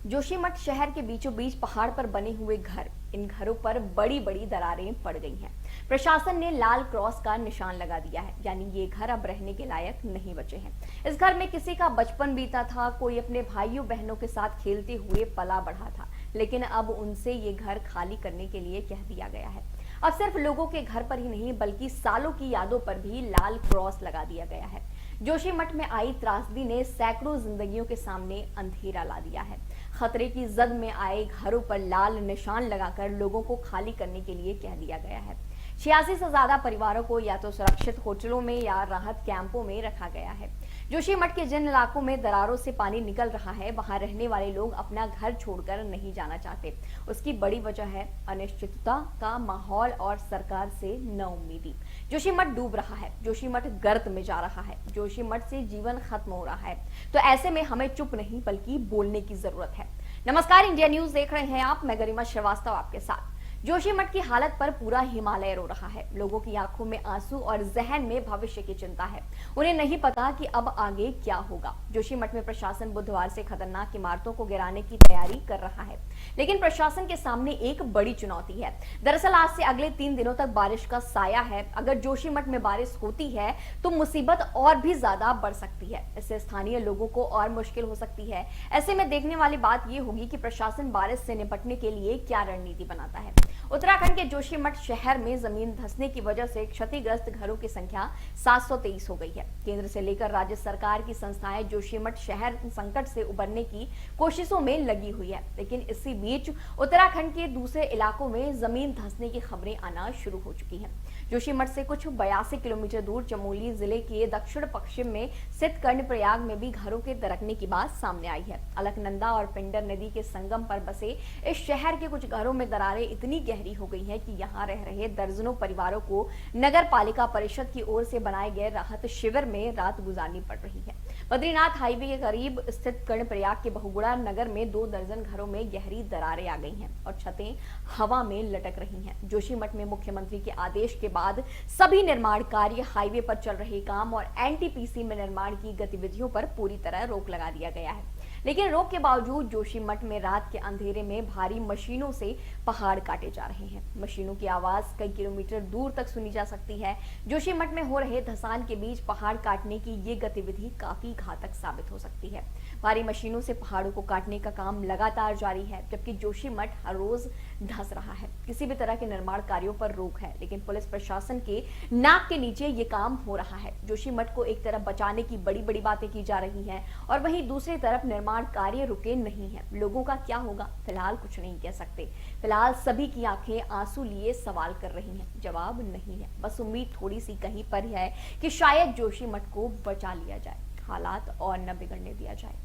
जोशीमठ शहर के बीचों बीच पहाड़ पर बने हुए घर, इन घरों पर बड़ी बड़ी दरारें पड़ गई हैं। प्रशासन ने लाल क्रॉस का निशान लगा दिया है, यानी ये घर अब रहने के लायक नहीं बचे हैं। इस घर में किसी का बचपन बीता था, कोई अपने भाइयों बहनों के साथ खेलते हुए पला बढ़ा था, लेकिन अब उनसे ये घर खाली करने के लिए कह दिया गया है। अब सिर्फ लोगों के घर पर ही नहीं बल्कि सालों की यादों पर भी लाल क्रॉस लगा दिया गया है। जोशीमठ में आई त्रासदी ने सैकड़ों जिंदगियों के सामने अंधेरा ला दिया है। खतरे की जद में आए घरों पर लाल निशान लगाकर लोगों को खाली करने के लिए कह दिया गया है। 86 से ज्यादा परिवारों को या तो सुरक्षित होटलों में या राहत कैंपों में रखा गया है। जोशीमठ के जिन इलाकों में दरारों से पानी निकल रहा है, वहां रहने वाले लोग अपना घर छोड़कर नहीं जाना चाहते। उसकी बड़ी वजह है अनिश्चितता का माहौल और सरकार से नाउम्मीदी। जोशीमठ डूब रहा है, जोशीमठ गर्त में जा रहा है, जोशीमठ से जीवन खत्म हो रहा है। तो ऐसे में हमें चुप नहीं बल्कि बोलने की जरूरत है। नमस्कार, इंडिया न्यूज देख रहे हैं आप, मैं गरिमा श्रीवास्तव आपके साथ। जोशीमठ की हालत पर पूरा हिमालय रो रहा है। लोगों की आंखों में आंसू और जहन में भविष्य की चिंता है। उन्हें नहीं पता कि अब आगे क्या होगा। जोशीमठ में प्रशासन बुधवार से खतरनाक इमारतों को गिराने की तैयारी कर रहा है, लेकिन प्रशासन के सामने एक बड़ी चुनौती है। दरअसल आज से अगले 3 दिनों तक बारिश का साया है। अगर जोशीमठ में बारिश होती है तो मुसीबत और भी ज्यादा बढ़ सकती है। इससे स्थानीय लोगों को और मुश्किल हो सकती है। ऐसे में देखने वाली बात यह होगी कि प्रशासन बारिश से निपटने के लिए क्या रणनीति बनाता है। उत्तराखंड के जोशीमठ शहर में जमीन धंसने की वजह से क्षतिग्रस्त घरों की संख्या 723 हो गई है। केंद्र से लेकर राज्य सरकार की संस्थाएं जोशीमठ शहर संकट से उबरने की कोशिशों में लगी हुई है, लेकिन इसी बीच उत्तराखंड के दूसरे इलाकों में जमीन धंसने की खबरें आना शुरू हो चुकी हैं। जोशीमठ से कुछ 82 किलोमीटर दूर चमोली जिले के दक्षिण पश्चिम में स्थित कर्णप्रयाग में भी घरों के दरकने की बात सामने आई है। अलकनंदा और पिंडर नदी के संगम पर बसे इस शहर के कुछ घरों में दरारें इतनी गहरी हो गई हैं कि यहां रह रहे दर्जनों परिवारों को नगर पालिका परिषद की ओर से बनाए गए राहत शिविर में रात गुजारनी पड़ रही है। बद्रीनाथ हाईवे के करीब स्थित कर्णप्रयाग के बहुगुणा नगर में 2 दर्जन घरों में गहरी दरारें आ गई हैं और छतें हवा में लटक रही हैं। जोशीमठ में मुख्यमंत्री के आदेश के बाद सभी निर्माण कार्य, हाईवे पर चल रहे काम और एनटीपीसी में निर्माण की गतिविधियों पर पूरी तरह रोक लगा दिया गया है। लेकिन रोक के बावजूद जोशीमठ में रात के अंधेरे में भारी मशीनों से पहाड़ काटे जा रहे हैं। मशीनों की आवाज कई किलोमीटर दूर तक सुनी जा सकती है। जोशीमठ में हो रहे धंसान के बीच पहाड़ काटने की ये गतिविधि काफी घातक साबित हो सकती है। भारी मशीनों से पहाड़ों को काटने का काम लगातार जारी है, जबकि जोशीमठ हर रोज धंस रहा है। किसी भी तरह के निर्माण कार्यों पर रोक है, लेकिन पुलिस प्रशासन के नाक के नीचे ये काम हो रहा है। जोशीमठ को एक तरफ बचाने की बड़ी बड़ी बातें की जा रही हैं और वहीं दूसरी तरफ निर्माण कार्य रुके नहीं है। लोगों का क्या होगा, फिलहाल कुछ नहीं कह सकते। फिलहाल सभी की आंखें आंसू लिए सवाल कर रही हैं, जवाब नहीं है। बस उम्मीद थोड़ी सी कहीं पर है कि शायद जोशीमठ को बचा लिया जाए, हालात और न बिगड़ने दिया जाए।